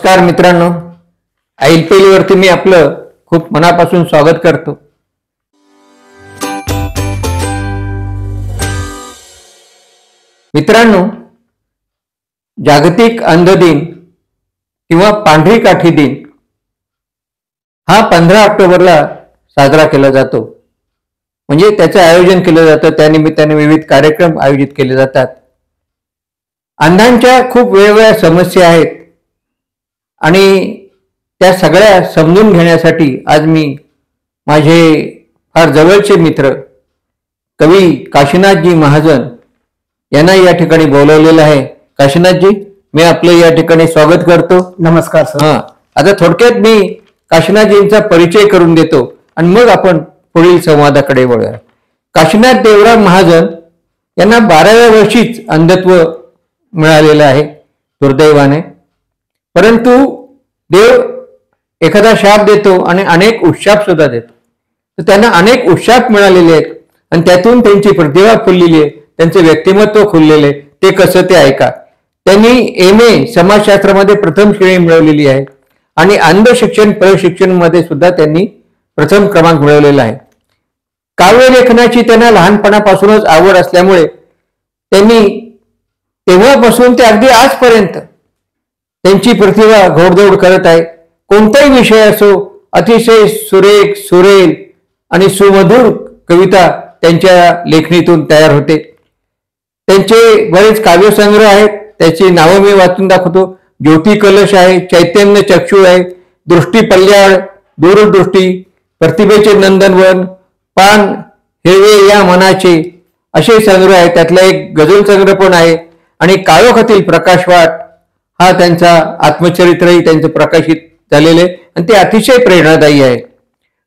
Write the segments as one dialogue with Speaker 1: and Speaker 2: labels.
Speaker 1: नमस्कार मित्रांनो, IPL वरती मी आपलं खूप मनापासून स्वागत करतो. मित्रांनो, जागतिक अंध दिन किंवा पांढरी काठी दिन हा 15 ऑक्टोबरला साजरा केला जातो. म्हणजे त्याचं आयोजन केलं जातं. त्यानिमित्ताने विविध कार्यक्रम आयोजित केले जातात. अंधांच्या खूप वेगवेगळ्या समस्या आहेत आणि त्या सगळ्या समजून घेण्यासाठी आज मी माझे फार जवळचे मित्र कवी काशीनाथजी महाजन यांना या ठिकाणी बोलवलेलं आहे. काशीनाथजी, मी आपलं या ठिकाणी स्वागत करतो.
Speaker 2: नमस्कार सर.
Speaker 1: आता थोडक्यात मी काशीनाथजींचा परिचय करून देतो आणि मग आपण पुढील संवादाकडे वळूया. काशीनाथ देवराव महाजन यांना 12व्या वर्षीच अंधत्व मिळालेलं आहे दुर्दैवाने. परंतु देव एखादा शाप देतो आणि अनेक उत्शाप सुद्धा देतो. तर त्यांना अनेक उत्शाप मिळालेले आहेत आणि त्यातून त्यांची प्रतिभा खुललेली आहे, त्यांचे व्यक्तिमत्व खुललेले. ते कसं ते ऐका. त्यांनी MA समाजशास्त्रामध्ये प्रथम श्रेणी मिळवलेली आहे आणि अंध शिक्षण प्रशिक्षण मध्ये सुद्धा त्यांनी प्रथम क्रमांक मिळवलेला आहे. काव्य लेखनाची त्यांना लहानपणापासूनच आवड असल्यामुळे त्यांनी तेव्हापासून ते अगदी आजपर्यंत त्यांची प्रतिभा घोडदौड करत आहे. कोणताही विषय असो, अतिशय सुरेख, सुरेल आणि सुमधुर कविता त्यांच्या लेखणीतून तयार होते. त्यांचे बरेच काव्यसंग्रह आहेत. त्याची नावं मी वाचून दाखवतो. ज्योती कलश आहे, चैतन्य चक्षु आहे, दृष्टी पल्ल्याळ, दूरदृष्टी, प्रतिभेचे नंदनवन, पान हिरवे या मनाचे असे संग्रह आहेत. त्यातला एक गझल संग्रह पण आहे आणि काळोखातील प्रकाशवाट हा त्यांचा आत्मचरित्रही त्यांचं प्रकाशित झालेले आणि ते अतिशय प्रेरणादायी आहे.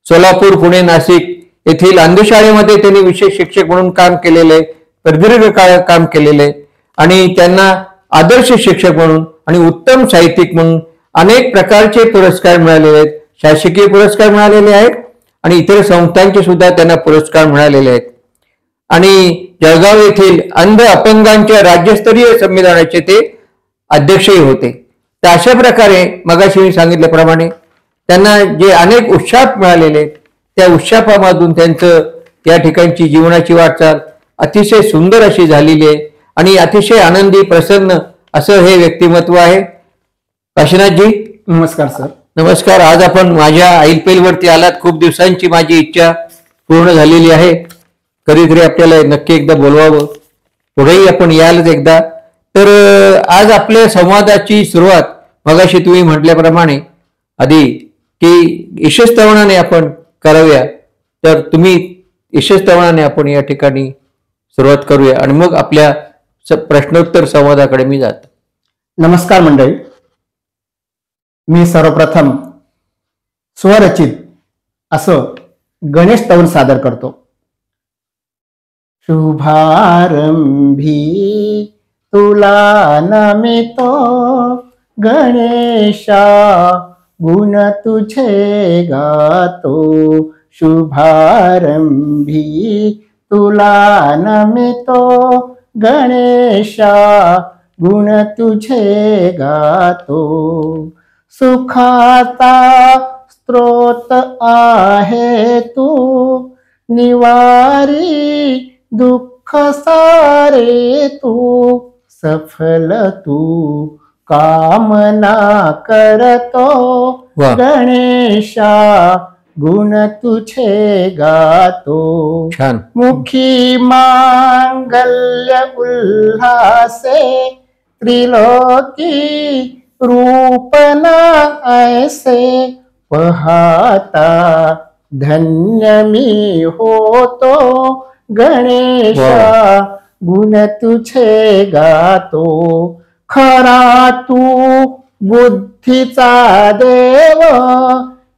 Speaker 1: सोलापूर, पुणे, नाशिक येथील अंधशाळेमध्ये त्यांनी विशेष शिक्षक म्हणून काम केलेले, प्रदीर्घ काळ काम केलेले आणि त्यांना आदर्श शिक्षक म्हणून आणि उत्तम साहित्यिक म्हणून अनेक प्रकारचे पुरस्कार मिळालेले आहेत. शासकीय पुरस्कार मिळालेले आहेत आणि इतर संस्थांचे सुद्धा त्यांना पुरस्कार मिळालेले आहेत. आणि जळगाव येथील अंध अपंगांच्या राज्यस्तरीय संमेलनाचे ते अध्यक्षही होते. तर अशा प्रकारे मगाशी मी सांगितल्याप्रमाणे त्यांना जे अनेक उत्शाप मिळालेले आहेत, त्या उत्शापामधून त्यांचं या ठिकाणची जीवनाची वाटचाल अतिशय सुंदर अशी झालेली आहे आणि अतिशय आनंदी, प्रसन्न असं हे व्यक्तिमत्व आहे. काशीनाथजी,
Speaker 2: नमस्कार सर.
Speaker 1: नमस्कार. आज आपण माझ्या IPL वरती आलात. खूप दिवसांची माझी इच्छा पूर्ण झालेली आहे. कधीतरी आपल्याला नक्की एकदा बोलवावं, पुढेही आपण यालच एकदा. तर आज आपल्या संवादाची सुरुवात मगाशी तुम्ही म्हटल्याप्रमाणे आधी की यशस्तवनाने आपण कराव्या. तर तुम्ही यशस्तवनाने आपण या ठिकाणी सुरुवात करूया आणि मग आपल्या प्रश्नोत्तर संवादाकडे मी जातो.
Speaker 2: नमस्कार मंडळी. मी सर्वप्रथम स्वरचित असं गणेश स्तवन सादर करतो. शुभारंभी तुला नमितो गणेशा, गुण तुझे गातो. शुभारंभी तुला नमितो गणेशा, गुण तुझे गातो. सुखाचा स्त्रोत आहे तू, निवारी दुःख सारे तू. सफल तू कामना करतो गणेशा, गुण तुझे गातो. मुखी मांगल्य उल्हासे, त्रिलोकी रूपना ऐसे. पहाता धन्य मी होतो गणेशा, गुण तुझे गातो. खरा तू बुद्धीचा देव,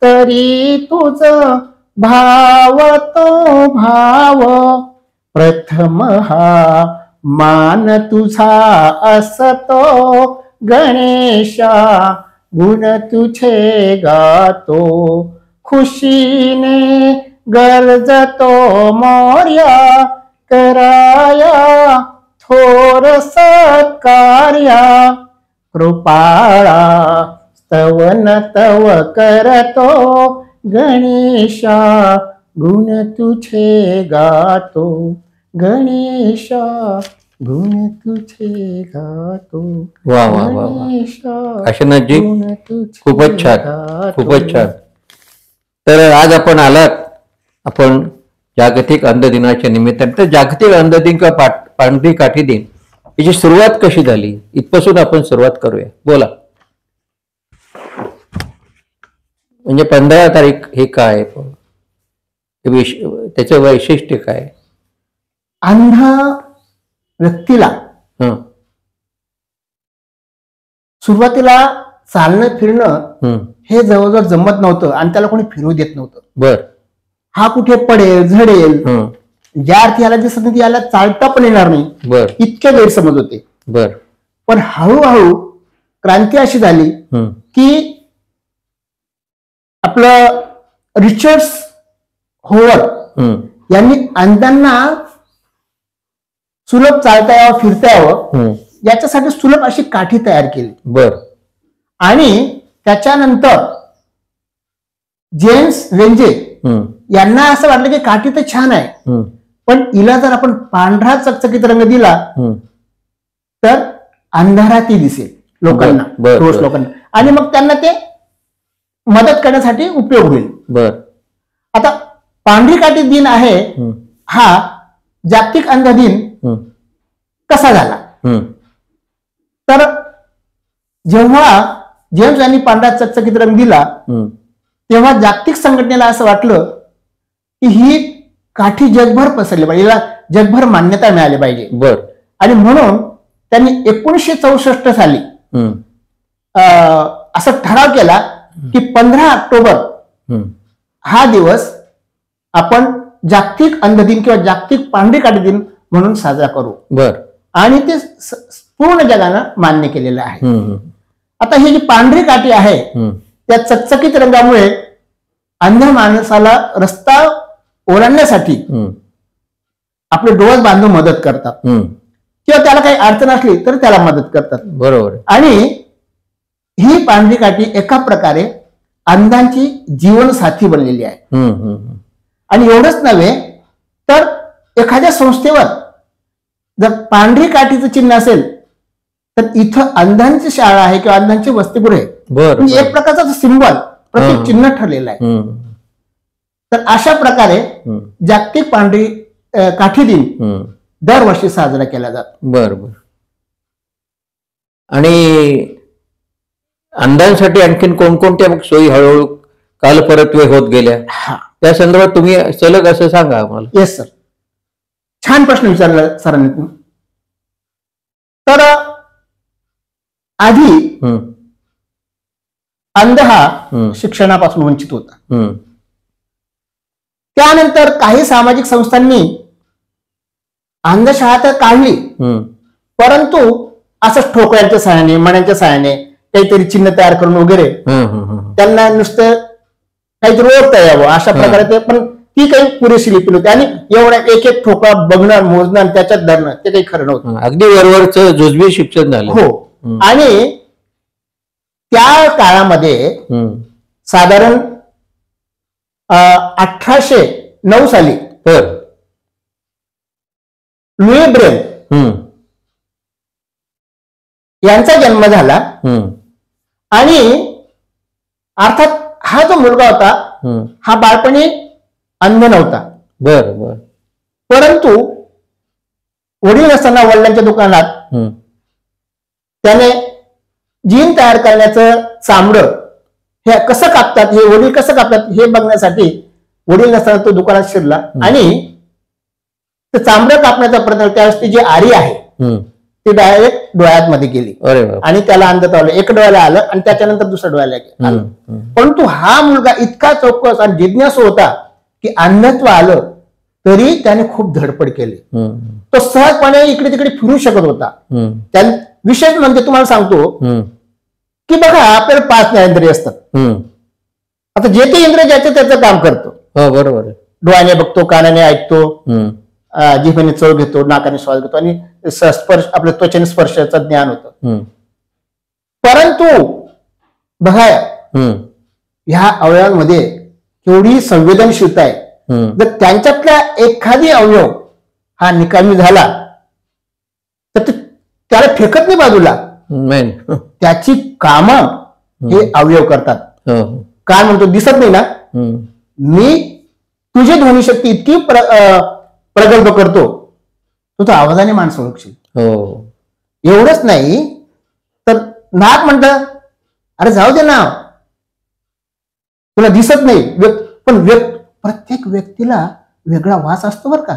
Speaker 2: तरी तुझ भाव तो भाव. प्रथम हा मान तुझा असतो गणेशा, गुण तुझे गातो. खुशीने गरजतो मोर्या, कराया थोर सत्कार्या. कृपाळा स्तवन तव करतो गणेशा, गुण तुझे गातो गणेशा, गुण तुझे गातो
Speaker 1: वा वा वा वा.
Speaker 2: गणेशा,
Speaker 1: काशीनाथजी
Speaker 2: गुण तुझे
Speaker 1: खूपच छान,
Speaker 2: गातो.
Speaker 1: खूपच छान. तर आज आपण आलात, आपण जागतिक अंध दिनाच्या निमित्ताने. तर जागतिक अंध दिन किंवा पांढरी काठी दिन याची सुरुवात कशी झाली, इथपासून आपण सुरुवात करूया. बोला. म्हणजे 15 तारीख हे काय, त्याचं वैशिष्ट्य काय?
Speaker 2: अंध व्यक्तीला
Speaker 1: हं,
Speaker 2: सुरुवातीला चालणं फिरणं
Speaker 1: हं,
Speaker 2: हे जवळजवळ जमत नव्हतं आणि त्याला कोणी फिरू देत नव्हतं.
Speaker 1: बर.
Speaker 2: हा कुठे पडेल झडेल,
Speaker 1: हं,
Speaker 2: ज्या अर्थी याला दिसत नाही याला चालता पण येणार नाही,
Speaker 1: बर
Speaker 2: इतके गैरसमज होते.
Speaker 1: बर.
Speaker 2: पण हळूहळू क्रांती अशी झाली
Speaker 1: हं,
Speaker 2: की आपलं रिचर्ड होवर
Speaker 1: हं,
Speaker 2: यांनी अंधांना सुलभ चालता यावं फिरता यावं
Speaker 1: हं,
Speaker 2: याच्यासाठी सुलभ अशी काठी तयार केली.
Speaker 1: बर.
Speaker 2: आणि त्याच्यानंतर जेम्स वेंजे
Speaker 1: हं,
Speaker 2: यांना असं वाटलं की काठी तर छान आहे,
Speaker 1: हं,
Speaker 2: पण हिला जर आपण पांढरा चकचकीत रंग दिला
Speaker 1: हं,
Speaker 2: तर अंधाराती दिसेल लोकांना,
Speaker 1: बर,
Speaker 2: रोज
Speaker 1: बर.
Speaker 2: लोकांना, आणि मग त्यांना ते मदत करण्यासाठी उपयोग होईल.
Speaker 1: बर.
Speaker 2: आता पांढरी काठी दिन आहे
Speaker 1: हं,
Speaker 2: हा जागतिक अंध दिन
Speaker 1: हं,
Speaker 2: कसा झाला?
Speaker 1: हं,
Speaker 2: तर जेव्हा जेम्स यांनी पांढरा चकचकीत रंग दिला
Speaker 1: हं,
Speaker 2: तेव्हा जागतिक संघटनेला असं वाटलं की ही काठी जगभर पसरली पाहिजे, हिला जगभर मान्यता मिळाली पाहिजे.
Speaker 1: बर.
Speaker 2: आणि म्हणून त्यांनी 1964 साली
Speaker 1: हं,
Speaker 2: असा ठराव केला की 15 ऑक्टोबर
Speaker 1: हं,
Speaker 2: हा दिवस आपण जागतिक अंध दिन किंवा जागतिक पांढरी काठी दिन म्हणून साजरा करू.
Speaker 1: बर.
Speaker 2: आणि ते पूर्ण जगानं मान्य केलेलं आहे.
Speaker 1: हं, हं,
Speaker 2: आता ही जी पांढरी काठी आहे
Speaker 1: हं,
Speaker 2: त्या चकचकीत रंगामुळे अंध माणसाला रस्ता ओलांडण्यासाठी
Speaker 1: हं,
Speaker 2: आपले डोळे बांधून मदत करतात,
Speaker 1: हं,
Speaker 2: किंवा त्याला काही अडचण असली तर त्याला मदत करतात.
Speaker 1: बरोबर आहे.
Speaker 2: आणि ही पांढरी काठी एका प्रकारे अंधांची जीवनसाथी बनलेली आहे.
Speaker 1: हं, हं, हं,
Speaker 2: आणि एवढंच नव्हे तर एखाद्या संस्थेवर जर पांढरी काठीचं चिन्ह असेल तर इथं अंधांची शाळा आहे किंवा अंधांची वसतिगृह आहे,
Speaker 1: बर.
Speaker 2: म्हणजे एक प्रकारचं सिंबल प्रतीक
Speaker 1: हं.
Speaker 2: चिन्ह ठरलेलं आहे.
Speaker 1: हं,
Speaker 2: तर अशा प्रकारे
Speaker 1: हं,
Speaker 2: जागतिक पांढरी काठी दिन
Speaker 1: हं,
Speaker 2: दरवर्षी साजरा केला जातो.
Speaker 1: बर बर. आणि अंधांसाठी आणखीन कोणकोणत्या मग सोयी हळूहळू कालपरत्वे होत गेल्या,
Speaker 2: हा,
Speaker 1: त्या संदर्भात तुम्ही सलग असं सांगा आम्हाला.
Speaker 2: येस सर, छान प्रश्न विचारला सरांनी. तर आधी
Speaker 1: हं,
Speaker 2: अंध हा
Speaker 1: हं,
Speaker 2: शिक्षणापासून वंचित होता.
Speaker 1: हं,
Speaker 2: त्यानंतर काही सामाजिक संस्थांनी अंधशाळा तर काढली,
Speaker 1: हं,
Speaker 2: परंतु असं ठोकळ्यांच्या सहाय्याने मण्यांच्या सहाय्याने काहीतरी चिन्ह तयार करून वगैरे
Speaker 1: हं, हं, हं,
Speaker 2: त्यांना नुसतं काहीतरी ओळखता यावं अशा प्रकारे ते, पण ती काही पुरेशी लिपी नव्हती. आणि एवढा एक एक ठोकळा बघणं मोजणं आणि त्याच्यात धरणं ते काही खरं नव्हतं.
Speaker 1: हं, अगदी वरवरचं जुजबी शिक्षण झालं.
Speaker 2: हो.
Speaker 1: हं,
Speaker 2: आणि त्या काळामध्ये
Speaker 1: हं,
Speaker 2: साधारण 1809 साली
Speaker 1: बर.
Speaker 2: लुई ब्रेल
Speaker 1: हं,
Speaker 2: यांचा जन्म झाला.
Speaker 1: हं,
Speaker 2: आणि अर्थात हा जो मुलगा होता
Speaker 1: हं,
Speaker 2: हा बाळपणी अंध नव्हता,
Speaker 1: बर बर.
Speaker 2: परंतु वडील असताना वडिलांच्या दुकानात
Speaker 1: हं,
Speaker 2: त्याने जीन तयार करण्याचं चामडं हे कसं कापतात, हे वडील कसं कापतात हे बघण्यासाठी वडील नसताना तो दुकानात शिरला. आणि ते चामडं कापण्याचा प्रयत्न, त्यावेळेस ती जी आरी आहे
Speaker 1: हं,
Speaker 2: ती डायरेक्ट डोळ्यात मध्ये गेली
Speaker 1: अरे बाप.
Speaker 2: आणि त्याला अंधत्व आलं. एक डोळ्याला आलं आणि त्याच्यानंतर दुसऱ्या डोळ्याला
Speaker 1: हं,
Speaker 2: आलं.
Speaker 1: हं,
Speaker 2: परंतु हा मुलगा इतका चौकस आणि जिज्ञासू होता की अंधत्व आलं तरी त्याने खूप धडपड केली.
Speaker 1: हं,
Speaker 2: तो सहजपणे इकडे तिकडे फिरू शकत होता.
Speaker 1: हं,
Speaker 2: विशेष म्हणजे तुम्हाला सांगतो
Speaker 1: हं,
Speaker 2: की बघा आपल्याला 5 ज्ञानेंद्रिय असतात.
Speaker 1: हं,
Speaker 2: आता जे ते इंद्रिय ज्याचं त्याचं काम करतो.
Speaker 1: हो बरोबर आहे.
Speaker 2: डोळ्याने बघतो, कानाने ऐकतो,
Speaker 1: हं,
Speaker 2: जिभेने चव घेतो, नाकाने श्वास घेतो आणि स्पर्श आपल्या त्वचेने स्पर्शाचं ज्ञान होतं.
Speaker 1: हं,
Speaker 2: परंतु बघा
Speaker 1: हम्म.
Speaker 2: ह्या अवयवांमध्ये केवढी संवेदनशीलता आहे. जर त्यांच्यातला एखादी अवयव हा निकामी झाला तर त्याला फेकत नाही बाजूला, त्याची कामं हे अवयव करतात. काय म्हणतो, दिसत नाही ना, मी तुझी ध्वनिशक्ती इतकी प्रगल्भ करतो, तू आवाजाने माणसं ओळखशील. एवढंच नाही तर नाक म्हणतं, अरे जाऊ दे ना, तुला दिसत नाही, पण प्रत्येक व्यक्तीला वेगळा वास असतो बरं का.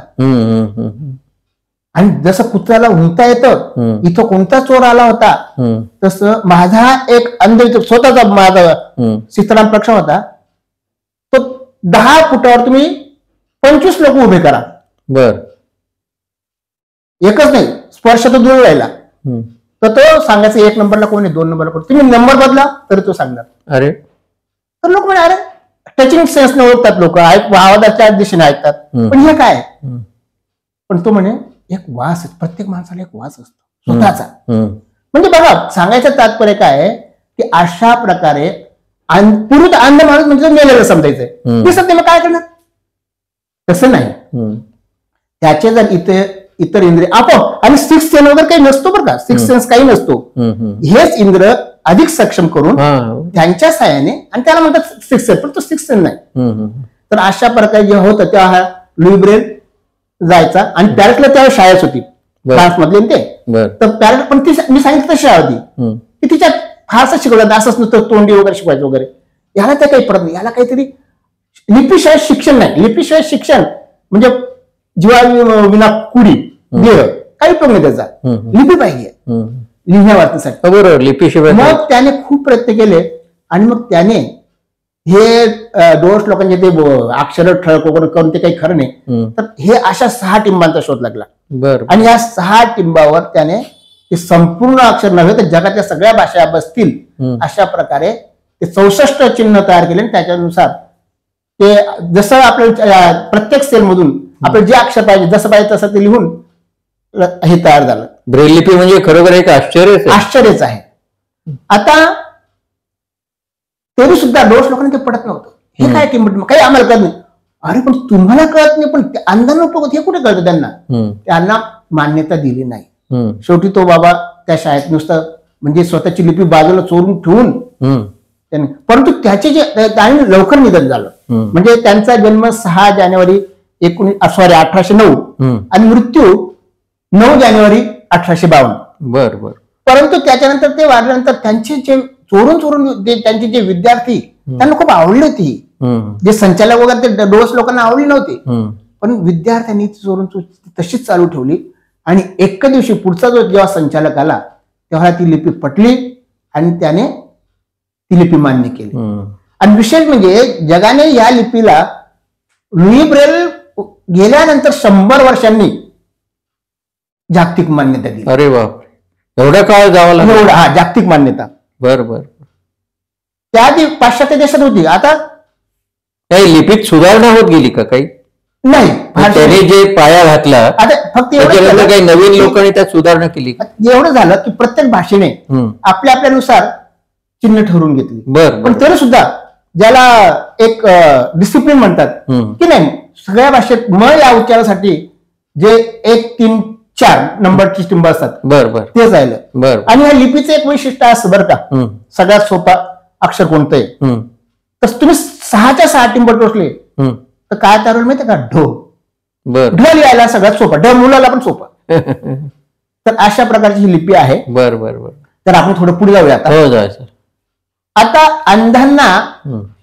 Speaker 2: आणि जसं कुत्र्याला हुंकता येतं, इथं कोणता चोर आला होता, तसं माझा एक अंध स्वतःचा माझा सीताराम प्रक्षम होता, तो 10 फुटावर तुम्ही 25 लोक उभे करा,
Speaker 1: बर
Speaker 2: एकच नाही, स्पर्श तर दूर राहिला, तर तो सांगायचा 1 नंबरला कोण आहे, 2 नंबरला कोण, तुम्ही नंबर बदला तरी तो सांगणार.
Speaker 1: अरे
Speaker 2: तर लोक म्हणजे अरे टचिंग सेन्स न ओळखतात, लोक आवाजाच्या दिशेने ऐकतात, पण हे काय. पण तो म्हणे एक वास, प्रत्येक माणसाला एक वास असतो स्वतःचा. म्हणजे बघा, सांगायचं तात्पर्य काय आहे की अशा प्रकारे पुरुष अंध माणूस म्हणजे मेलेलं समजायचंय, दिसत नाही, मग काय करणार. तसं नाही, त्याचे जर इतर इंद्रिय आपोआप, आणि 6th सेन्स वगैरे काही नसतो बरं का, 6th सेन्स काही नसतो, हेच इंद्र अधिक सक्षम करून त्यांच्या साहाय्याने, आणि त्याला म्हणतात 6th सेन्स, पण तो 6th सेन्स नाही. तर अशा प्रकारे जे होतं तेव्हा हा लुई ब्रेल जायचा, आणि पॅरेटला त्यावेळेस शाळेच होती फ्रान्स मधली ते, तर पॅरेट पण ती मी सांगितलं तशी शाळा होती की तिच्यात फारसं शिकवलं, असंच नुसतं तोंडी वगैरे शिकवायचं वगैरे, याला त्या काही पडत नाही. याला काहीतरी लिपीशिवाय शिक्षण नाही, लिपीशिवाय शिक्षण म्हणजे जीवा विना कुडी देह, काही उपयोग नाही त्याचा, लिपी पाहिजे लिहिण्या वाचण्यासाठी.
Speaker 1: बरोबर, लिपीशिवाय.
Speaker 2: मग त्याने खूप प्रयत्न केले, आणि मग त्याने हे दोष लोकांचे ते अक्षर ठळक वगैरे करून ते काही खरं नाही, तर हे अशा 6 टिंबांचा शोध लागला. आणि या 6 टिंबावर त्याने ते संपूर्ण अक्षर नव्हे तर जगातल्या सगळ्या भाषा बसतील अशा प्रकारे ते 64 चिन्ह तयार केले, आणि त्याच्यानुसार ते जसं आपल्या प्रत्येक सेल मधून आपलं जे अक्षर पाहिजे जसं पाहिजे तसं ते लिहून हे तयार झालं.
Speaker 1: ब्रेल लिपी म्हणजे खरोखर एक
Speaker 2: आश्चर्यच आहे. आता तरी सुद्धा दोष लोकांना ते पडत नव्हतं, हे काय किंमत, काही आम्हाला कळत नाही. अरे पण तुम्हाला कळत नाही, पण अंधांना उपयोग हे कुठे कळतं त्यांना, त्यांना मान्यता दिली नाही. शेवटी तो बाबा त्या शाळेत नुसतं म्हणजे स्वतःची लिपी बाजूला चोरून ठेवून त्यांनी, परंतु त्याचे जे लवकर निधन झालं, म्हणजे त्यांचा जन्म 6 जानेवारी 1809 आणि मृत्यू 9 जानेवारी 1852.
Speaker 1: बर बर.
Speaker 2: परंतु त्याच्यानंतर ते वाढल्यानंतर त्यांचे जे चोरून त्यांचे जे विद्यार्थी, त्यांना खूप आवडली होती, जे संचालक वगैरे ते डोस लोकांना आवडली नव्हती, पण विद्यार्थ्यांनी चोरून तशीच चालू ठेवली. आणि एक दिवशी पुढचा जो जेव्हा संचालक आला तेव्हा ती लिपी पटली, आणि त्याने ती लिपी मान्य केली. आणि विशेष म्हणजे जगाने या लिपीला लुई ब्रेल गेल्यानंतर 100 वर्षांनी जागतिक मान्यता दिली.
Speaker 1: अरे बाप, एवढा काळ जावा लागला.
Speaker 2: हा, जागतिक मान्यता.
Speaker 1: बर बर.
Speaker 2: त्याआधी पाश्चात्य देशात होती. आता
Speaker 1: काही लिपीत सुधारणा होत गेली का काही?
Speaker 2: नाही,
Speaker 1: त्याने जे पाया घातला,
Speaker 2: आता फक्त
Speaker 1: काही नवीन लोकांनी त्यात सुधारणा केली.
Speaker 2: एवढं झालं की प्रत्येक भाषेने आपल्या आपल्यानुसार चिन्ह ठरवून घेतली.
Speaker 1: बर.
Speaker 2: पण तरी सुद्धा ज्याला एक डिसिप्लिन म्हणतात की नाही, सगळ्या भाषेत म या उच्चारासाठी जे 1, 3, 4 नंबरची टिंब असतात,
Speaker 1: बरोबर,
Speaker 2: ते जायला.
Speaker 1: बरं.
Speaker 2: आणि ह्या लिपीचं एक वैशिष्ट्य असं बरं का, सगळ्यात सोपा अक्षर कोणतं आहे, तर तुम्ही 6च्या 6 टिंब टोचले तर काय तयार होईल माहिती का, ढ. ढ लिहायला सगळ्यात सोपा, ढ मुलाला पण सोपा. तर अशा प्रकारची ही लिपी आहे.
Speaker 1: बर बर बर.
Speaker 2: तर आपण थोडं पुढे जाऊया आता.
Speaker 1: हो, जायचं.
Speaker 2: आता अंधांना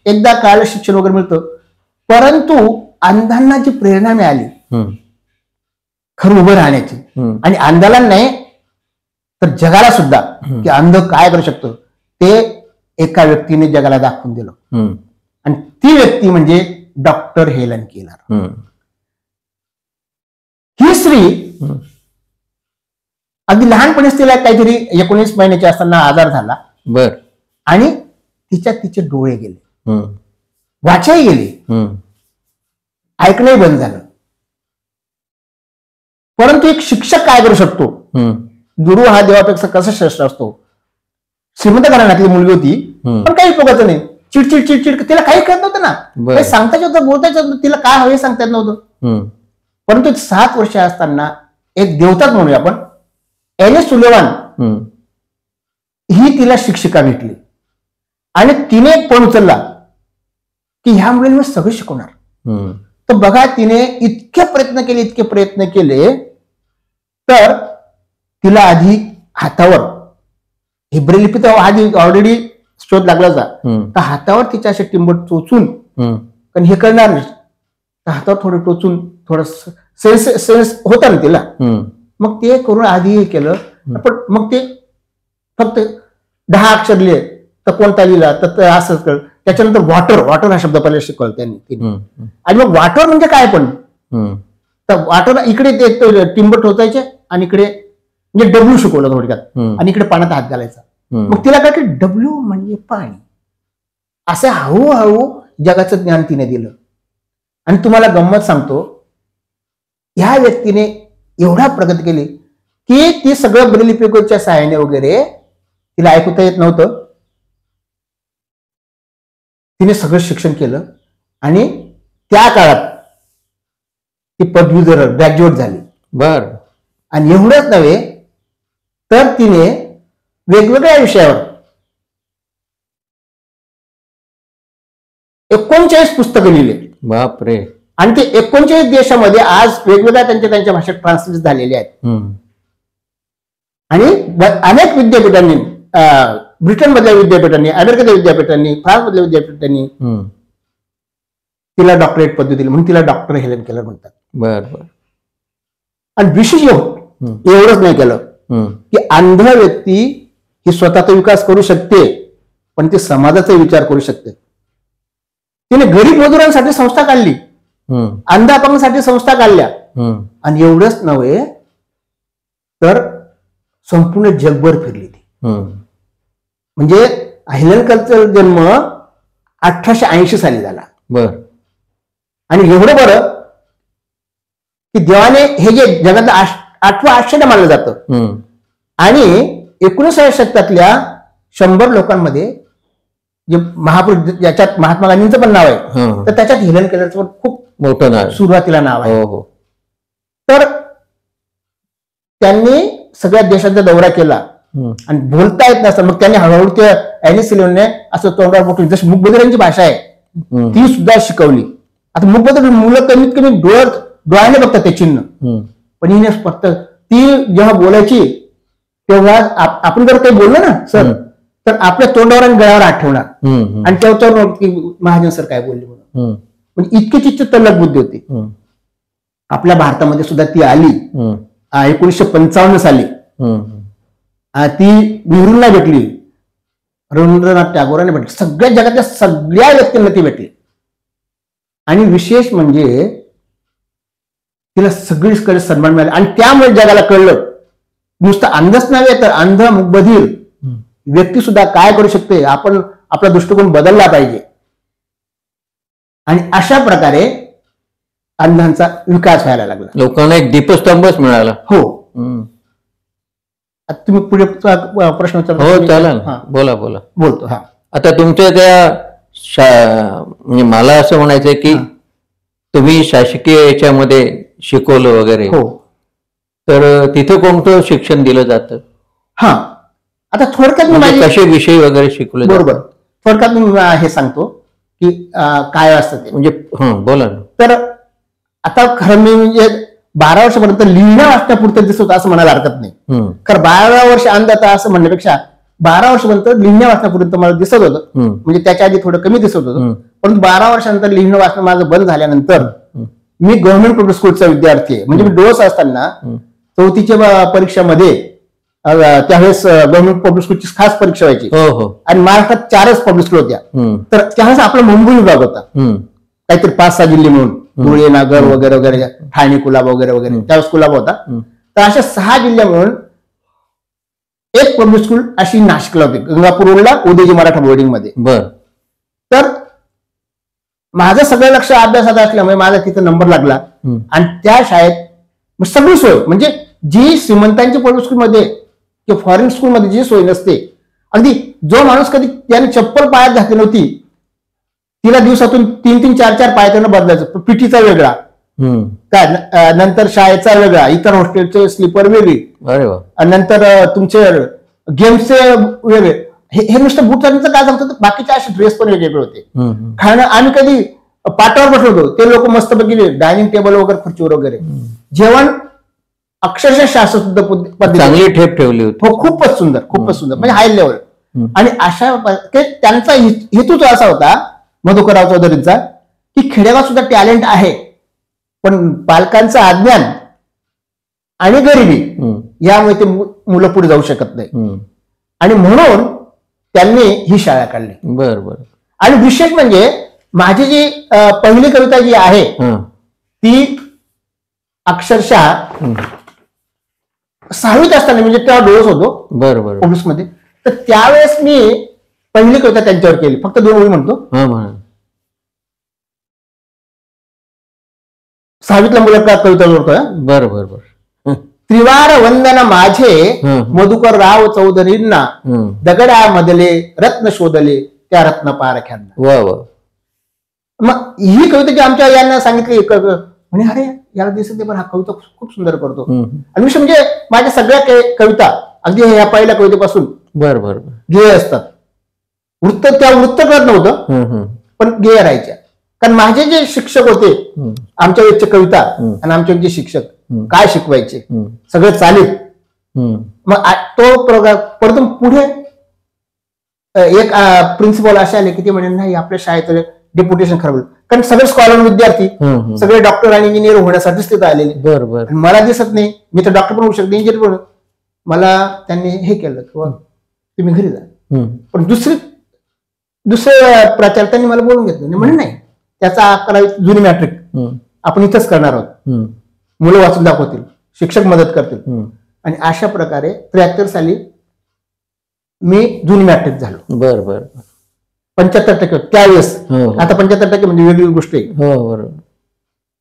Speaker 2: एकदा कळालं शिक्षण वगैरे मिळतं, परंतु अंधांना जी प्रेरणा मिळाली खरं उभं राहण्याची, आणि अंधाला नाही तर जगाला सुद्धा की अंध काय करू शकतो, ते एका व्यक्तीने जगाला दाखवून दिलं. आणि ती व्यक्ती म्हणजे डॉक्टर हेलन केलर. ही स्त्री अगदी लहानपणीच तिला काहीतरी 19 महिन्याची असताना आजार झाला.
Speaker 1: बर.
Speaker 2: आणि तिचे डोळे गेले, वाचाही गेली, ऐकणंही बंद झालं. परंतु एक शिक्षक काय करू शकतो, गुरु हा देवापेक्षा कसा श्रेष्ठ असतो. श्रीमंत घराण्यातली मुलगी होती, पण काही उपयोगाचं नाही. चिडचिड चिडचिड, तिला काही कळत नव्हतं ना, काही सांगताच होतं, बोलताच होतं, तिला काय हवे सांगता येत नव्हतं. परंतु 7 वर्ष असताना एक देवताच म्हणूया आपण, एने सुलेवान ही तिला शिक्षिका भेटली आणि तिने पण उचलला की ह्या मुलींना सगळं शिकवणार. तर बघा, तिने इतके प्रयत्न केले तर तिला आधी हातावर हिब्रू लिपी तर आधी ऑलरेडी शोध लागला होता, तर हातावर तिच्या असे टिंबट टोचून, कारण हे करणार नाही, तर हातावर थोडं टोचून थोडं सेन्स होता ना तिला, मग ते करून आधी हे केलं. पण मग ते फक्त 10 अक्षर लिहिले तर कोणता लिहिला तर असंच कळ. त्याच्यानंतर वॉटर हा शब्द पहिला शिकवला त्यांनी. आणि मग वॉटर म्हणजे काय, पण तर वॉटर इकडे ते टिंबट टोचायचे आणि इकडे म्हणजे डब्ल्यू शिकवलं थोडक्यात, आणि इकडे पाण्यात हात घालायचा. मग तिला काय की डब्ल्यू म्हणजे पाणी, असं हळूहळू जगाचं ज्ञान तिने दिलं. आणि तुम्हाला गंमत सांगतो, ह्या व्यक्तीने एवढा प्रगती केली की ती सगळं ब्रेल लिपीच्या सहाय्याने वगैरे, तिला ऐकता येत नव्हतं, तिने सगळं शिक्षण केलं आणि त्या काळात ती पदवीधर ग्रॅज्युएट झाली.
Speaker 1: बर.
Speaker 2: आणि एवढंच नव्हे तर तिने वेगवेगळ्या विषयावर 39 पुस्तकं लिहिली.
Speaker 1: बापरे.
Speaker 2: आणि ते 39 देशामध्ये आज वेगवेगळ्या त्यांच्या भाषेत ट्रान्सलेट झालेले आहेत. आणि अनेक विद्यापीठांनी, ब्रिटनमधल्या विद्यापीठांनी, अमेरिकेतल्या विद्यापीठांनी, फ्रान्समधल्या विद्यापीठांनी तिला डॉक्टरेट पदवी दिली, म्हणून तिला डॉक्टर हेलेन केलर म्हणतात.
Speaker 1: बरोबर.
Speaker 2: आणि विशेष एवढंच नाही केलं की अंध व्यक्ती ही स्वतःचा विकास करू शकते, पण ती समाजाचा विचार करू शकते. तिने गरीब मजुरांसाठी संस्था काढली, अंध अपंगांसाठी संस्था काढल्या. आणि एवढंच नव्हे तर संपूर्ण जगभर फिरली ती. म्हणजे हेलेन केलरचा जन्म 1880 साली झाला.
Speaker 1: बर.
Speaker 2: आणि एवढं बरं की देवाने हे जे जगातलं 8वं आश्चर्य मानलं जातं, आणि 19व्या शतकातल्या 100 लोकांमध्ये जे महापुरुष, ज्याच्यात महात्मा गांधींचं पण नाव आहे, तर त्याच्यात हेलेन केलरचं पण खूप मोठं नाव, सुरुवातीला नाव आहे. तर त्यांनी सगळ्या देशांचा दौरा केला आणि बोलता येत नसतं, मग त्यांनी हळूहळू त्या एने सुलेवानने असं तोंडावर बोटून, जशी मूकबधिरांची भाषा आहे ती सुद्धा शिकवली. आता मूकबधिर मुलं कमीत कमी डोळ्याने बघतात ते चिन्ह, पण हिने फक्त ती जेव्हा बोलायची तेव्हा आपण जर काही बोललो ना सर, तर आपल्या तोंडावर आणि गळ्यावर हात ठेवणार आणि तेव्हा की महाजन सर काय बोलले म्हणून. म्हणजे इतकी तिची तल्लख बुद्धी होती. आपल्या भारतामध्ये सुद्धा ती आली 1955 साली. ती नेहरूंना भेटली, रवींद्रनाथ टागोरांना भेटली, सगळ्या जगातल्या सगळ्या व्यक्तींना ती भेटली. आणि विशेष म्हणजे तिला सगळीकडे सन्मान मिळाला. आणि त्यामुळे जगाला कळलं नुसतं अंधच नव्हे तर अंध मुकबधीर व्यक्ती सुद्धा काय करू शकते, आपण आपला दृष्टिकोन बदलला पाहिजे. आणि अशा प्रकारे अंधांचा विकास व्हायला लागला,
Speaker 1: लोकांना एक दीपस्तंभच मिळाला.
Speaker 2: हो. तुम्ही पुढे प्रश्न विचारता?
Speaker 1: हो चालेल, बोला.
Speaker 2: बोलतो. हा,
Speaker 1: आता तुमच्या त्या म्हणजे मला असं म्हणायचंय की तुम्ही शासकीय याच्यामध्ये शिकवलं वगैरे,
Speaker 2: हो,
Speaker 1: तर तिथं कोणतं शिक्षण दिलं जातं?
Speaker 2: हा, आता थोडक्यात मी
Speaker 1: कसे विषय वगैरे शिकवले?
Speaker 2: बरोबर, थोडक्यात मी हे सांगतो की काय असतं ते.
Speaker 1: म्हणजे बोला ना.
Speaker 2: तर आता खरं मी म्हणजे 12 वर्षापर्यंत लिहिण्या वाचण्यापुरतं दिसत असं म्हणायला हरकत नाही. खरं 12 वर्ष अंधता असं म्हणण्यापेक्षा 12 वर्षापर्यंत लिहिण्या वाचण्यापर्यंत मला दिसत होतं, म्हणजे त्याच्या आधी थोडं कमी दिसत होतं. परंतु 12 वर्षानंतर लिहिणं वाचणं माझं बंद झाल्यानंतर मी गव्हर्नमेंट पब्लिक स्कूलचा विद्यार्थी आहे. म्हणजे मी डोस असताना 4थीच्या परीक्षेमध्ये त्यावेळेस गव्हर्नमेंट पब्लिक स्कूलची खास परीक्षा व्हायची, आणि महाराष्ट्रात 4च पब्लिक स्कूल होत्या. तर त्यावेळेस आपला मुंबई विभाग होता, काहीतरी 5-6 जिल्हे मिळून, धुळे, नागर वगैरे वगैरे, ठाणे, कुलाबा वगैरे वगैरे, त्यावेळेस कुलाबा होता. तर अशा 6 जिल्ह्या मिळून एक पब्लिक स्कूल अशी नाशिकला होती, गंगापूर रोडला, उदयजी मराठा बोर्डिंग मध्ये. तर माझं सगळं लक्ष अभ्यासात असल्यामुळे माझा तिथं नंबर लागला. आणि त्या शाळेत सगळी सोय, म्हणजे जी श्रीमंतांची पब्लिक स्कूलमध्ये किंवा फॉरेन स्कूलमध्ये जी सोय नसते अगदी जो माणूस कधी त्याने चप्पल पायात घातली नव्हती तिला दिवसातून 3-3, 4-4 पाय त्यानं बदलायचं. पीटीचा वेगळा, काय नंतर शाळेचा वेगळा, इतर हॉस्टेलचे स्लीपर वेगळी, नंतर तुमचे गेम्सचे वेगळे. हे नुसतं बूट घालण्याचं काय झालं, बाकीचे असे ड्रेस पण वेगवेगळे होते. खाणं आम्ही कधी पाटावर बसलो होतो, ते लोक मस्त बघितले डायनिंग टेबल वगैरे, खुर्चीवर वगैरे. जेवण अक्षरशः शास्त्रशुद्ध पद्धती,
Speaker 1: चांगली ठेप ठेवली होती.
Speaker 2: हो, खूपच सुंदर, खूपच सुंदर, म्हणजे हाय लेवल. आणि अशा त्यांचा हेतूच असा होता मधुकरराव चौधरींचा की खेडेगावात सुद्धा टॅलेंट आहे, पण पालकांचं अज्ञान आणि गरिबी यामुळे ते मुलं पुढे जाऊ शकत नाही. आणि म्हणून त्यांनी ही शाळा काढली.
Speaker 1: बरोबर.
Speaker 2: आणि विशेष म्हणजे माझी जी पहिली कविता जी आहे ती अक्षरशः 6वीत असताना, म्हणजे तेव्हा डोस होतो
Speaker 1: बरोबर
Speaker 2: ऑफिसमध्ये, तर त्यावेळेस मी पहिली कविता त्यांच्यावर केली. फक्त 2 ओळी म्हणतो. 6वीतला मुलं कविता जोडतोय.
Speaker 1: बरोबर.
Speaker 2: त्रिवार वंदन माझे मधुकरराव चौधरींना, दगडामधले रत्न शोधले त्या रत्न पारख्यांना. मग ही कविता जी आमच्या यांना सांगितली, म्हणे अरे याला दिसत पण हा कविता खूप सुंदर करतो. आणि विषय म्हणजे माझ्या सगळ्या कविता अगदी ह्या पहिल्या कवितेपासून
Speaker 1: बरोबर
Speaker 2: गेय असतात. वृत्त कळत नव्हतं, पण गेय राहायच्या. कारण माझे जे शिक्षक होते आमच्या वेळचे कविता आणि आमच्या वेळचे शिक्षक काय शिकवायचे सगळे चालीत. मग तो प्रोग्राम परतून पुढे एक प्रिन्सिपल असे आले की ते म्हणजे नाही आपल्या शाळेचं डेप्युटेशन ठरवलं, कारण सगळे स्कॉलर विद्यार्थी सगळे डॉक्टर आणि इंजिनियर होण्यासाठीच तिथे आलेले.
Speaker 1: बरोबर.
Speaker 2: मला दिसत नाही, मी तर डॉक्टर पण होऊ शकते, इंजिनियर पण. मला त्यांनी हे केलं किंवा तुम्ही घरी जा. पण दुसरे प्राचार्यांनी मला बोलून घेतलं, म्हणे नाही त्याचा 11वी जुनी मॅट्रिक आपण इथंच करणार आहोत, मुलं वाचून दाखवतील, शिक्षक मदत करतील. आणि अशा प्रकारे 73 साली मी जुनी मॅट्रिक झालो.
Speaker 1: बरोबर.
Speaker 2: 75% त्यावेळेस. आता 75% म्हणजे वेगळी गोष्ट आहे.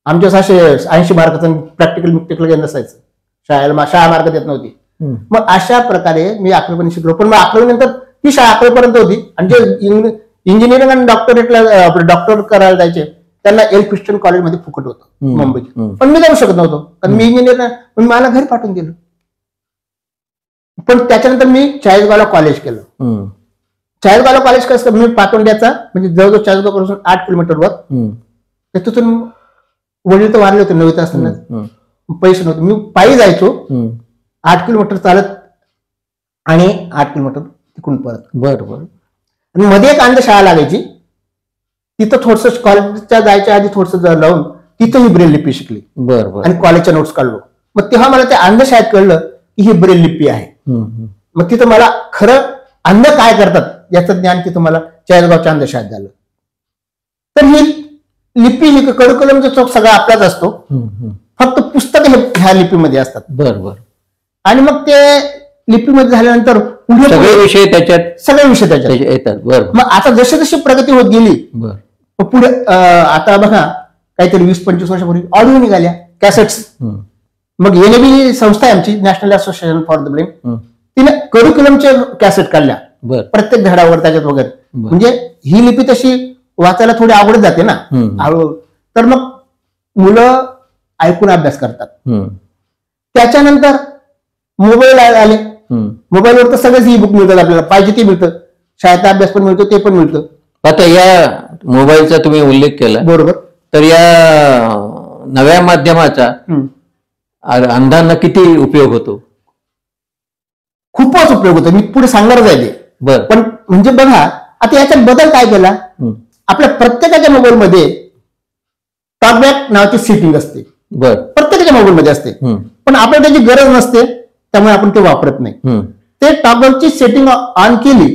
Speaker 2: आमच्या 80 मार्काचं प्रॅक्टिकल नसायचं, शाळा मार्क देत नव्हती. मग अशा प्रकारे मी 11वी शिकलो. पण मग 11वी नंतर ती शाळा 11वी पर्यंत होती. आणि जे इंजिनिअरिंग आणि डॉक्टर करायला जायचे त्यांना एल्फिस्टन कॉलेजमध्ये फुकट होतं मुंबईत. पण मी जाऊ शकत नव्हतो, कारण मी इंजिनियर, पण मला घरी पाठवून दिलं. पण त्याच्यानंतर मी चाळीसगावला कॉलेज केलं. चाळीसगावला कॉलेज कसं, मी पातोंड्याचा म्हणजे जवळजवळ चाळीसगावपासून 8 किलोमीटरवर. तिथून वडील तर वारले होते 9वीत असताना, पैसे नव्हते, मी पायी जायचो 8 किलोमीटर चालत आणि 8 किलोमीटर तिकडून परत.
Speaker 1: बरोबर.
Speaker 2: आणि मध्ये एक अंधशाळा लागायची, तिथं थोडस कॉलेजच्या जायच्या आधी थोडस लावून तिथं ही ब्रेल लिपी शिकली.
Speaker 1: बरोबर.
Speaker 2: आणि कॉलेजच्या नोट्स काढलो. मग तेव्हा मला त्या अंधशाळेत कळलं की ही ब्रेल लिपी आहे. मग तिथं मला खरं अंध काय करतात याचं ज्ञान तिथं मला चाळीसगावच्या अंधशाळेत झालं. तर ही लिपी ही करिक्युलमचा चौक सगळा आपलाच असतो, फक्त पुस्तक ह्या लिपीमध्ये असतात.
Speaker 1: बरोबर.
Speaker 2: आणि मग ते लिपीमध्ये झाल्यानंतर पुढे
Speaker 1: सगळे विषय त्याच्यात येतात. बरोबर.
Speaker 2: मग आता जशी जशी प्रगती होत गेली पुढे, आता बघा काहीतरी 20-25 वर्षापूर्वी ऑडिओ निघाल्या, कॅसेट्स. मग NAB संस्था आहे आमची, national association for the blind, तिने करिक्युलमचे कॅसेट काढल्या प्रत्येक धड्यावर त्याच्यात वगैरे. म्हणजे ही लिपी तशी वाचायला थोडी आवडत जाते ना हळूहळू, तर मग मुलं ऐकून अभ्यास करतात. त्याच्यानंतर मोबाईल आले, मोबाईलवर तर सगळेच ई बुक मिळतात, आपल्याला पाहिजे ते मिळतं, शाळेचा अभ्यास पण मिळतो, ते पण मिळतं.
Speaker 1: आता या मोबाईलचा तुम्ही उल्लेख केला,
Speaker 2: बरोबर.
Speaker 1: तर या नव्या माध्यमाचा अंधांना किती उपयोग होतो?
Speaker 2: खूपच उपयोग होतो, मी पुढे सांगणारच आहे ते. पण म्हणजे बघा आता याच्यात बदल काय केला, आपल्या प्रत्येकाच्या मोबाईलमध्ये टॉकबॅक नावाची सेटिंग असते. प्रत्येकाच्या मोबाईलमध्ये असते, पण आपल्याला त्याची गरज नसते, त्यामुळे आपण ते वापरत नाही. ते टॉकबॅकची सेटिंग ऑन केली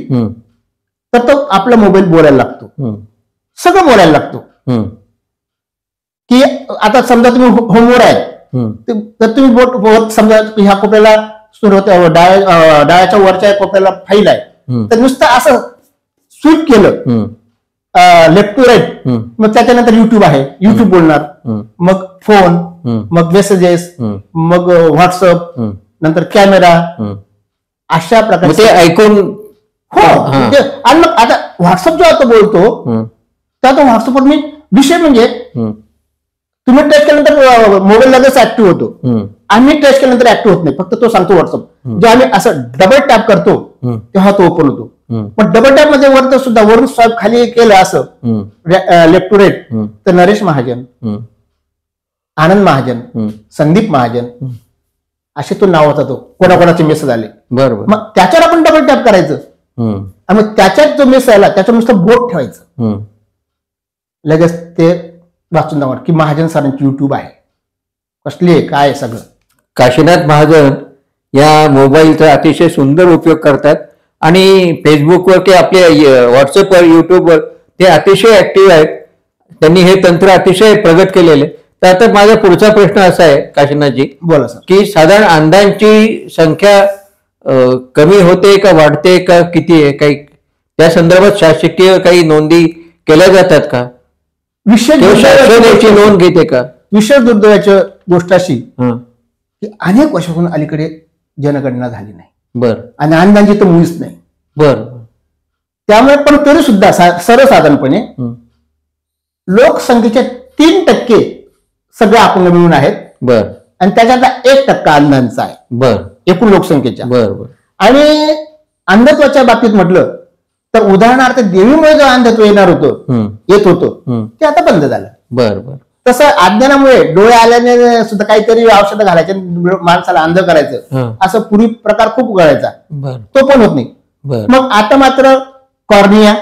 Speaker 2: तर तो आपला मोबाईल बोलायला लागतो, सगळं बोलायला लागतो. की आता समजा तुम्ही होमवर आहे, तर तुम्ही बोट समजा ह्या कोपऱ्याला डाळ्याच्या वरच्या कोपऱ्याला फाईल आहे, तर नुसतं असं स्वीप केलं लेफ्ट टू राईट, मग त्याच्यानंतर युट्यूब आहे, युट्यूब बोलणार, मग फोन, मग मेसेजेस, मग व्हॉट्सअप, नंतर कॅमेरा, अशा प्रकारे
Speaker 1: ते ऐकून
Speaker 2: हो आणि मग आता व्हॉट्सअप जो आता बोलतो त्या तो व्हॉट्सअपवर मी विषय म्हणजे तुम्ही टच केल्यानंतर मोबाईल लगेच ऍक्टिव्ह होतो, आम्ही टच केल्यानंतर ऍक्टिव्ह होत नाही, फक्त तो सांगतो व्हॉट्सअप. जेव्हा आम्ही असं डबल टॅप करतो तेव्हा तो ओपन होतो. पण डबल टॅप मध्ये वर सुद्धा वरून स्वाईप खाली केलं असं लेफ्ट टू राईट तर नरेश महाजन, आनंद महाजन, संदीप महाजन असे तो नाव होता, तो कोणाकोणाचे मेसेज आले.
Speaker 1: बरोबर.
Speaker 2: मग त्याच्यावर आपण डबल टॅप करायचं आणि मग त्याच्यात जो मेसेज आला त्याच्यावर नुसतं बोट ठेवायचं, लगेच ते वाचून दाखवणार की महाजन सरांची युट्यूब आहे, कसली आहे काय सगळं.
Speaker 1: काशीनाथ महाजन या मोबाईलचा अतिशय सुंदर उपयोग करतात आणि फेसबुकवर किंवा आपल्या व्हॉट्सअपवर, युट्यूबवर ते अतिशय ऍक्टिव्ह आहेत. त्यांनी हे तंत्र अतिशय प्रगत केलेले. तर आता माझा पुढचा प्रश्न असा आहे काशीनाथजी,
Speaker 2: बोला सर,
Speaker 1: की साधारण अंधांची संख्या कमी होते का वाढते का किती आहे, काही त्या संदर्भात शासकीय काही नोंदी केल्या जातात का, शासनाची नोंद घेते का?
Speaker 2: विशेष दुर्दैवाच्या गोष्ट अशी की अनेक वर्षापासून अलीकडे जनगणना झाली नाही.
Speaker 1: बर. आणि
Speaker 2: अंधांची तर मुळीच नाही.
Speaker 1: बर.
Speaker 2: त्यामुळे पण तरी सुद्धा सर्वसाधारणपणे लोकसंख्येच्या 3% सगळे अपंग मिळून आहेत.
Speaker 1: बर.
Speaker 2: आणि त्याच्यातला 1% अंधांचा आहे.
Speaker 1: बर.
Speaker 2: एकूण लोकसंख्येच्या.
Speaker 1: बरोबर.
Speaker 2: आणि अंधत्वाच्या बाबतीत म्हटलं तर उदाहरणार्थ देवीमुळे जो अंधत्व येत होतं ते आता बंद झालं.
Speaker 1: बरोबर.
Speaker 2: तसं अज्ञानामुळे डोळे आल्याने सुद्धा काहीतरी औषधं घालायचे, माणसाला अंध करायचं, असं पूर्वी प्रकार खूप घडायचा, तो पण होत नाही. मग आता मात्र कॉर्निया,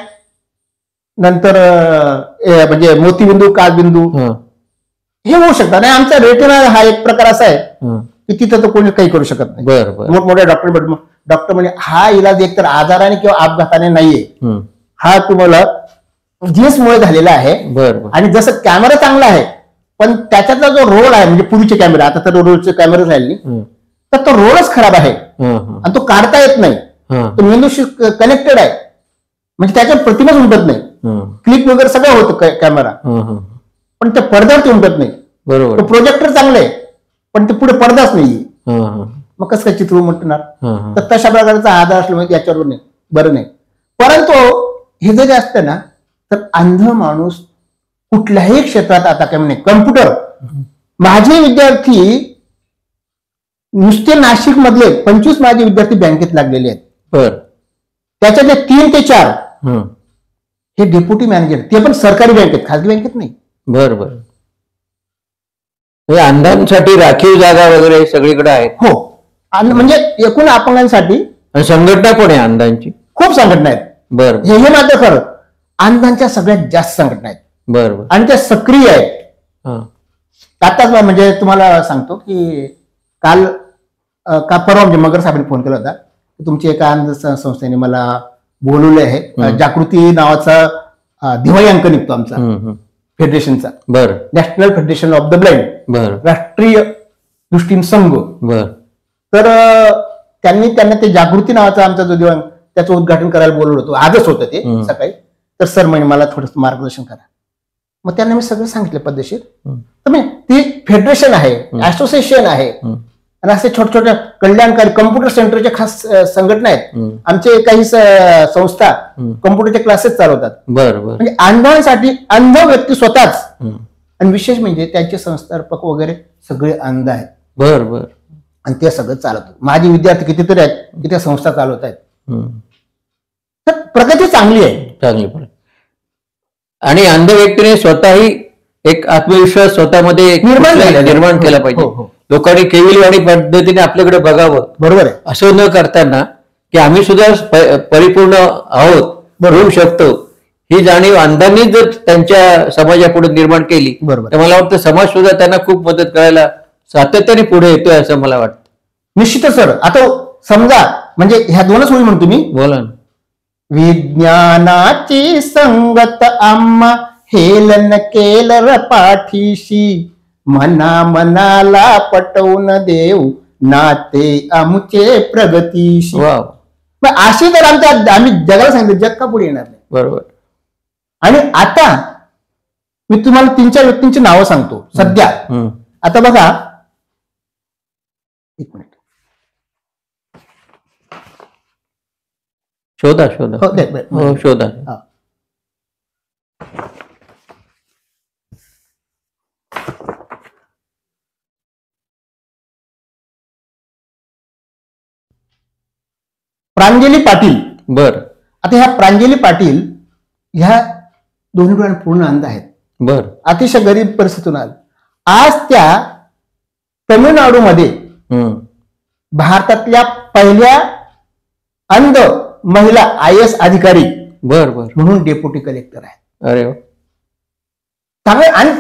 Speaker 2: नंतर म्हणजे मोतीबिंदू, काचबिंदू हे होऊ शकतात. आणि आमचा रेटिना हा एक प्रकार असा आहे की तिथं तर कोणी काही करू शकत नाही. मोठमोठ्या डॉक्टर म्हणजे हा इलाज एकतर आजाराने किंवा अपघाताने नाहीये, हा तुम्हाला जीन्समुळे झालेला आहे. आणि जसं कॅमेरा चांगला आहे पण त्याच्यातला जो रोल आहे, म्हणजे पूर्वीचे कॅमेरा, आता तर रोलचे कॅमेरे राहिले तर तो रोलच खराब आहे आणि तो काढता येत नाही. तो मेंदूशी कनेक्टेड आहे, म्हणजे त्याच्यात प्रतिमाच उमटत नाही. क्लिक वगैरे सगळं होतं कॅमेरा, पण त्या पडद्यावरती उमटत नाही. तो प्रोजेक्टर चांगलं आहे पण ते पुढे पडदाच नाहीये, मग कसं काय चित्र उमटणार. तर तशा प्रकारचा आधार असल्यामुळे याच्यावर नाही बरं नाही. परंतु हे जरी असतं ना तर अंध माणूस कुठल्याही क्षेत्रात आता काय म्हणे, कम्प्युटर, माझे विद्यार्थी नुसते नाशिक मधले 25 माझे विद्यार्थी बँकेत लागलेले आहेत. त्याच्यातले 3 ते 4 हे डेप्युटी मॅनेजर, ते पण सरकारी बँकेत, खासगी बँकेत नाही.
Speaker 1: बरोबर. अंधांसाठी राखीव जागा वगैरे सगळीकडे आहेत.
Speaker 2: हो, म्हणजे एकूण अपंगांसाठी
Speaker 1: संघटना पण आहे अंधांची,
Speaker 2: खूप संघटना आहेत.
Speaker 1: बरं.
Speaker 2: हे मात्र खरं, अंधांच्या सगळ्यात जास्त संघटना आहेत.
Speaker 1: बरोबर.
Speaker 2: आणि त्या सक्रिय आहेत. आताच म्हणजे तुम्हाला सांगतो की काल का परवा म्हणजे मगर साहेबांनी फोन केला होता की तुमची एका अंध संस्थेने मला बोलवले आहे. जागृती नावाचा दिवाळी अंक निघतो आमचा फेडरेशनचा.
Speaker 1: बरं.
Speaker 2: National federation of the blind.
Speaker 1: बरं.
Speaker 2: राष्ट्रीय दृष्टीन संघ.
Speaker 1: बरं.
Speaker 2: तर त्यांना ते जागृती नावाचा आमचा जो दिवाळी त्याचं उद्घाटन करायला बोलवलं होतं, आजच होतं ते सकाळी. तर सर म्हणजे मला थोडंसं मार्गदर्शन करा. मग त्यांना मी सगळं सांगितलं पद्धतशीर. तर मी ती फेडरेशन आहे, असोसिएशन आहे, आणि असे छोट्या छोट्या कल्याणकारी कम्प्युटर सेंटरच्या खास संघटना आहेत. आमचे काही संस्था कम्प्युटरचे क्लासेस चालवतात. म्हणजे अंधांसाठी अंध व्यक्ती स्वतःच, आणि विशेष म्हणजे त्यांचे संस्थापक वगैरे सगळे अंध आहेत.
Speaker 1: बरोबर.
Speaker 2: आणि ते सगळं चालवतात. माझे विद्यार्थी कितीतरी आहेत की त्या संस्था चालवत आहेत. तर प्रगती चांगली आहे.
Speaker 1: चांगली. आणि अंध व्यक्तीने स्वतःही एक आत्मविश्वास स्वतःमध्ये निर्माण केला पाहिजे. लोकांनी केविलवाणी पद्धतीने आपल्याकडे बघावं.
Speaker 2: बरोबर आहे.
Speaker 1: असं न करताना की आम्ही सुद्धा परिपूर्ण आहोत, होऊ शकतो, ही जाणीव अंधांनी जर त्यांच्या समाजापुढे निर्माण केली तर मला वाटतं समाज सुद्धा त्यांना खूप मदत करायला सातत्याने पुढे येतोय असं मला वाटतं.
Speaker 2: निश्चितच सर. आता समजा म्हणजे ह्या दोनच ओळी म्हणतो मी.
Speaker 1: बोला ना.
Speaker 2: विज्ञानाची संगत आम्हा हेलन केलं पाठीशी, मना मनाला पटवून देऊ नाते आमचे प्रगतीशी. अशी तर आम्ही जगाला सांगितलं, जग का पुढे येणार नाही.
Speaker 1: बरोबर.
Speaker 2: आणि आता मी तुम्हाला 3-4 व्यक्तींची नावं सांगतो सध्या. आता बघा, एक मिनिट.
Speaker 1: शोधा शोधा
Speaker 2: हो दे, दे.
Speaker 1: हो शोधा.
Speaker 2: हा. प्रांजली पाटील.
Speaker 1: बर
Speaker 2: आता ह्या प्रांजली पाटील ह्या दोन्ही डोळ्यांना पूर्ण अंध आहेत.
Speaker 1: बर
Speaker 2: अतिशय गरीब परिस्थितीतून आले. आज त्या तमिळनाडूमध्ये
Speaker 1: हम्म.
Speaker 2: भारतातल्या पहिल्या अंध महिला IAS अधिकारी
Speaker 1: बर बर
Speaker 2: म्हणून डेप्युटी कलेक्टर आहेत.
Speaker 1: अरे वा.
Speaker 2: त्यामुळे आणि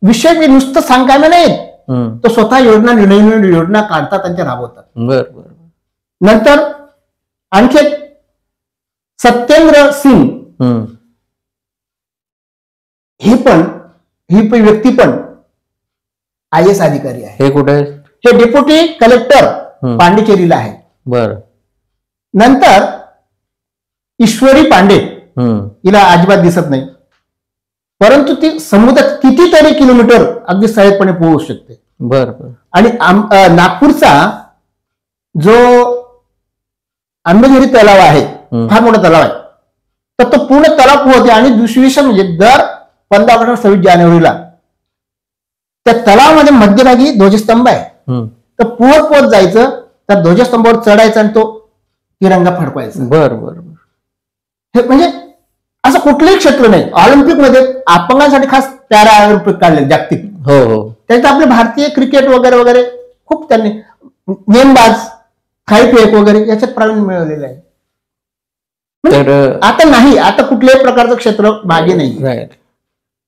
Speaker 2: विषय मी नुसतं सांगायला नाही,
Speaker 1: हम्म.
Speaker 2: तो स्वतः योजना निर्णय योजना काढतात आणि त्या राबवतात.
Speaker 1: बर बर
Speaker 2: नंतर आणखी एक सत्येंद्र सिंग,
Speaker 1: हम्म.
Speaker 2: ही व्यक्ती पण IAS अधिकारी आहे.
Speaker 1: हे कुठे आहे?
Speaker 2: हे डेप्युटी कलेक्टर
Speaker 1: हम्म.
Speaker 2: पांडिचेरीला आहे.
Speaker 1: बर
Speaker 2: नंतर ईश्वरी पांडे,
Speaker 1: हम्म.
Speaker 2: हिला अजिबात दिसत नाही, परंतु ती समुद्रात कितीतरी किलोमीटर अगदी सहजपणे पोहोचू शकते.
Speaker 1: बर बर
Speaker 2: आणि नागपूरचा जो आंबेझरी तलाव आहे, फार मोठा तलाव आहे, तर तो पूर्ण तलाव पोहते. आणि दुसरी म्हणजे दर 15 ऑगस्ट 26 जानेवारीला त्या तलावामध्ये मध्यभागी ध्वजस्तंभ आहे.
Speaker 1: हम्म.
Speaker 2: तर पोहत जायचं, त्या ध्वजस्तंभावर चढायचं आणि तो तिरंगा फडकवायचा.
Speaker 1: बर बर बर
Speaker 2: हे म्हणजे असं कुठलंही क्षेत्र नाही. ऑलिम्पिकमध्ये अपंगांसाठी खास पॅरा ऑलिम्पिक काढले जागतिक.
Speaker 1: हो हो
Speaker 2: त्यात आपले भारतीय क्रिकेट वगैरे वगैरे खूप त्यांनी नेमबाज, थाळीफेक वगैरे याच्यात प्रावीण्य मिळवलेलं आहे.
Speaker 1: तर
Speaker 2: आता नाही, आता कुठल्याही प्रकारचं क्षेत्र मागे नाही.
Speaker 1: राईट.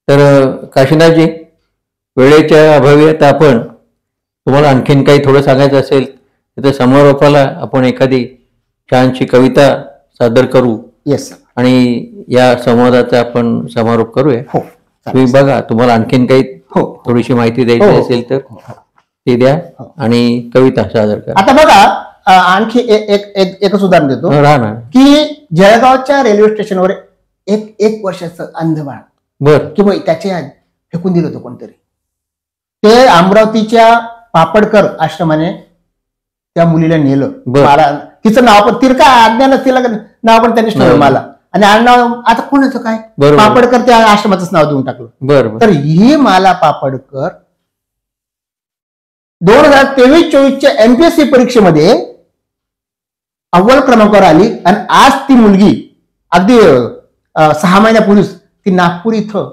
Speaker 1: तर काशीनाथजी, वेळेच्या अभावी आता आपण तुम्हाला आणखीन काही थोडं सांगायचं असेल तर समारोपाला आपण एखादी छानशी कविता सादर करू.
Speaker 2: येस.
Speaker 1: आणि या संवादाचा आपण समारोप करूया.
Speaker 2: हो.
Speaker 1: तुम्ही बघा, तुम्हाला आणखीन काही
Speaker 2: हो.
Speaker 1: थोडीशी माहिती द्यायची असेल तर ती द्या आणि कविता सादर करा.
Speaker 2: आता बघा, आणखी एकच उदाहरण देतो.
Speaker 1: राहणार
Speaker 2: की जळगावच्या रेल्वे स्टेशनवर एक वर्षाचं अंध बाळ,
Speaker 1: बर
Speaker 2: किंवा त्याचे फेकून दिलं होतं कोणतरी. ते अमरावतीच्या पापडकर आश्रमाने त्या मुलीला नेलं. मला तिचं नाव पण तिरका अज्ञान, तिला नाव पण त्यांनीच ठेवलं मला. आणि नाव आता कोणाचं काय, पापडकर त्या आश्रमाचंच नाव देऊन टाकलं.
Speaker 1: बरोबर.
Speaker 2: तर ही माला पापडकर 2023-24च्या MPSC परीक्षेमध्ये अव्वल क्रमांकावर आली. आणि आज ती मुलगी अगदी 6 महिन्यापूर्वीच ती नागपूर इथं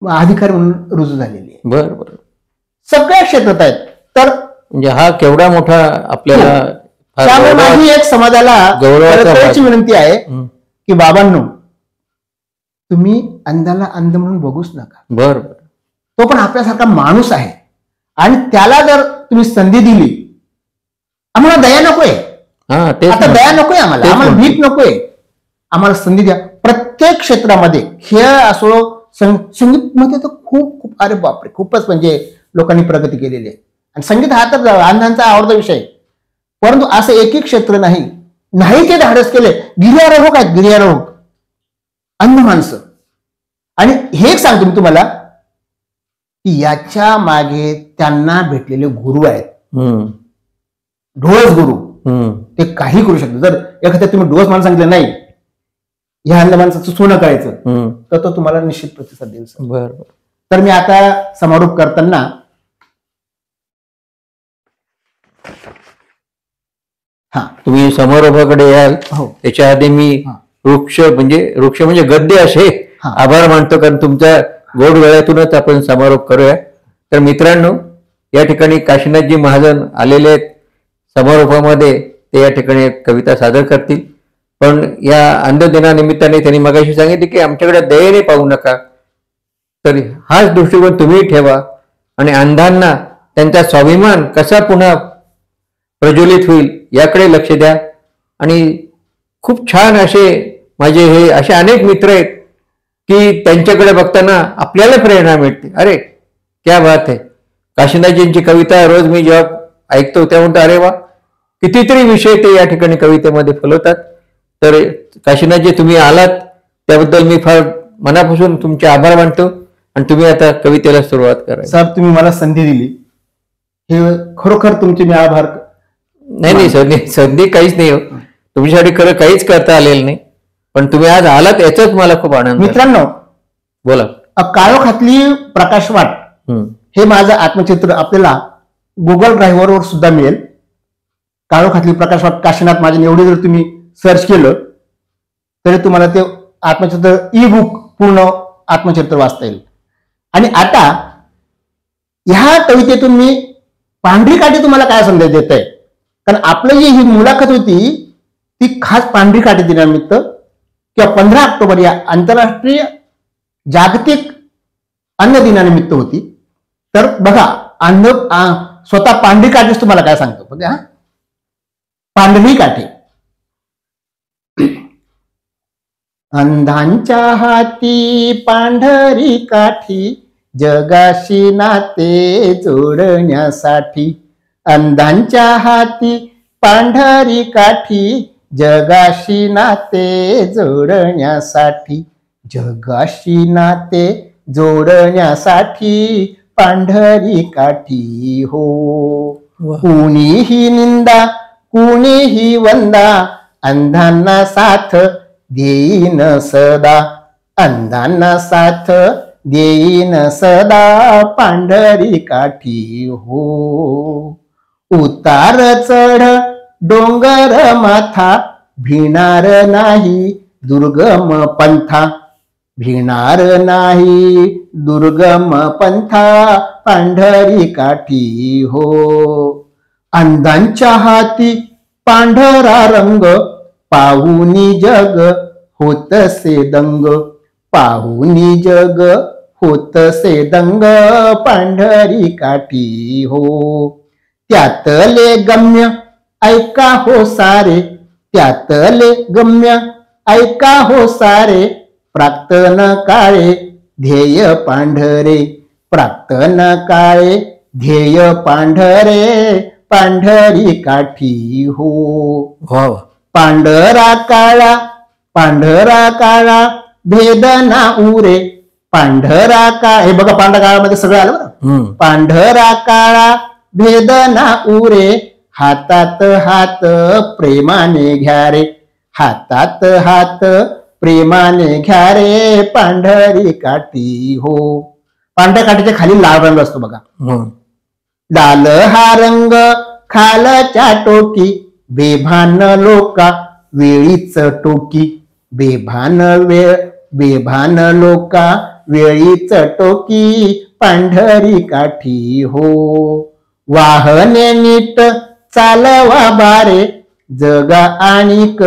Speaker 2: अधिकारी म्हणून रुजू झालेली आहे.
Speaker 1: बरोबर.
Speaker 2: सगळ्या क्षेत्रात आहेत. तर
Speaker 1: म्हणजे हा केवढा मोठा आपल्याला
Speaker 2: त्यामुळे माझी एक समाजाला गौरवाची विनंती आहे की बाबांनो, तुम्ही अंधाला अंध म्हणून बघूच नका.
Speaker 1: बरोबर.
Speaker 2: तो पण आपल्यासारखा माणूस आहे. आणि त्याला जर तुम्ही संधी दिली, आम्हाला दया नकोय. आता दया नकोय, आम्हाला भीक नकोय. आम्हाला संधी द्या. प्रत्येक क्षेत्रामध्ये, खेळ असो, संगीत मध्ये तर खूप अरे बापरे, खूपच म्हणजे लोकांनी प्रगती केलेली आहे. आणि संगीत हा तर अंधांचा आवडता विषय आहे. परंतु असं एकही क्षेत्र नाही ते धाडस केले. गिर्यारोहक आहेत, गिर्यारोहक अंध माणसं. आणि हे एक सांगतो मी तुम्हाला की याच्या मागे त्यांना भेटलेले गुरु आहेत. ढोळस गुरु. ते काही करू शकतात. जर एखाद्या तुम्ही डोस माणूस सांगितलं नाही, ह्या अंध माणसाचं सोनं करायचं, तर तो तुम्हाला निश्चित प्रतिसाद देईल.
Speaker 1: बरोबर.
Speaker 2: तर मी आता समारोप करताना
Speaker 1: तुम्ही समारोपाकडे याल त्याच्या आधी मी वृक्ष म्हणजे गद्य असे आभार मानतो, कारण तुमच्या गोड वेळातूनच आपण समारोप करूया. तर मित्रांनो, या ठिकाणी काशीनाथजी महाजन आलेले आहेत समारोपामध्ये. ते या ठिकाणी एक कविता सादर करतील. पण या अंध दिनानिमित्ताने त्यांनी मगाशी सांगितले की आमच्याकडे दयेने पाहू नका. तर हाच दृष्टिकोन तुम्ही ठेवा आणि अंधांना त्यांचा स्वाभिमान कसा पुन्हा प्रज्वलित होईल याकडे लक्ष द्या. आणि खूप छान असे माझे हे असे अनेक मित्र आहेत की त्यांच्याकडे बघताना आपल्याला प्रेरणा मिळते. अरे क्या बात आहे. काशीनाथजींची कविता रोज मी जेव्हा ऐकतो तेव्हा म्हणतो, अरे वा, कितीतरी विषय ते या ठिकाणी कवितेमध्ये फुलवतात. तर काशीनाथजी, तुम्ही आलात त्याबद्दल मी फार मनापासून तुमचे आभार मानतो. आणि तुम्ही आता कवितेला सुरुवात करा.
Speaker 2: सर, तुम्ही मला संधी दिली, हे खरोखर तुमचे मी आभार.
Speaker 1: नाही संधी काहीच नाही हो. तुमच्यासाठी खरं काहीच करता आलेलं नाही, पण तुम्ही आज आलात याचाच मला खूप आनंद आहे.
Speaker 2: मित्रांनो,
Speaker 1: बोला.
Speaker 2: काळोखातली प्रकाशवाट हे माझं आत्मचित्र आपल्याला गुगल ड्राईव्हरवर सुद्धा मिळेल. काळोखातली प्रकाशवाट काशीनाथ महाजन एवढे जर तुम्ही सर्च केलं तरी तुम्हाला ते आत्मचित्र ई बुक पूर्ण आत्मचरित्र वाचता येईल. आणि आता ह्या कवितेतून मी पांढरी काठी तुम्हाला काय संदेश देत आहे, कारण आपली जी ही मुलाखत होती ती खास पांढरी काठी दिनानिमित्त किंवा 15 ऑक्टोबर या आंतरराष्ट्रीय जागतिक अन्न दिनानिमित्त होती. तर बघा, स्वतः पांढरी काठीच तुम्हाला काय सांगतो बघा. पांढरी काठी. अंधांच्या हाती पांढरी काठी, जगाशी नाते जोडण्यासाठी. अंधांच्या हाती पांढरी काठी, जगाशी नाते जोडण्यासाठी. जगाशी नाते जोडण्यासाठी पांढरी काठी हो. कुणीही निंदा कुणीही वंदा, अंधांना साथ देईन सदा. अंधांना साथ देईन सदा पांढरी काठी हो. उतार चढ डोंगर माथा, भिणार नाही दुर्गम पंथा. भिणार नाही दुर्गम पंथा पांढरी काठी हो. अंधांच्या हाती पांढरा रंग, पाहुनी जग होतसे दंग. पाहुनी जग होतसे दंग पांढरी काठी हो. त्यातले गम्य ऐका हो सारे, त्यातले गम्य ऐका हो सारे. प्राक्तन काळे ध्येय पांढरे, प्राक्तन काळे ध्येय पांढरे पांढरी काठी हो. पांढरा काळा भेदना उरे. पांढरा काळा, हे बघा पांढरा काळामध्ये सगळं आलं बरं. पांढरा काळा भेदना उरे, हातात हात प्रेमाने घ्या रे. हातात हात प्रेमाने घ्या रे पांढरी काठी हो. पांढऱ्या काठीच्या खाली लाल रंग असतो बघा. लाल हा रंग खालच्या टोकी, बेभान लोका वेळीच टोकी. बेभान लोका वेळीच टोकी पांढरी काठी हो. वाहने नीट चालवा बारे, जगा आणिक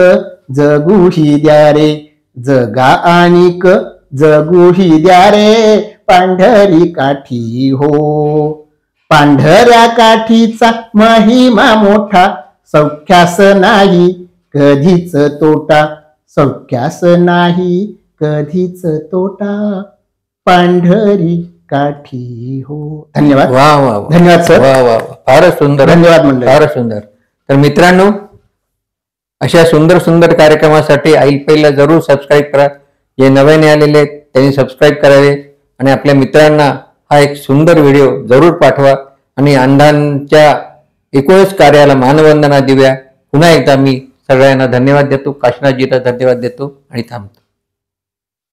Speaker 2: जगूही द्या रे. जगा आणिक जगूही द्या रे पांढरी काठी हो. पांढऱ्या काठीचा महिमा मोठा, सौख्यास नाही कधीच तोटा. सौख्यास नाही कधीच तोटा पांढरी काठी हो. धन्यवाद.
Speaker 1: वा वा.
Speaker 2: धन्यवाद सर.
Speaker 1: वा वा. फारच सुंदर.
Speaker 2: धन्यवाद मंडळी.
Speaker 1: फारच सुंदर. तर मित्रांनो, अशा सुंदर सुंदर कार्यक्रमासाठी आईलपैला जरूर सबस्क्राईब करा. जे नव्याने आलेले आहेत त्यांनी सबस्क्राईब करावे आणि आपल्या मित्रांना हा एक सुंदर व्हिडिओ जरूर पाठवा आणि अंधांच्या एकूणच कार्याला मानवंदना देऊया. पुन्हा एकदा मी सगळ्यांना धन्यवाद देतो, काशीनाथजीला धन्यवाद देतो आणि थांबतो.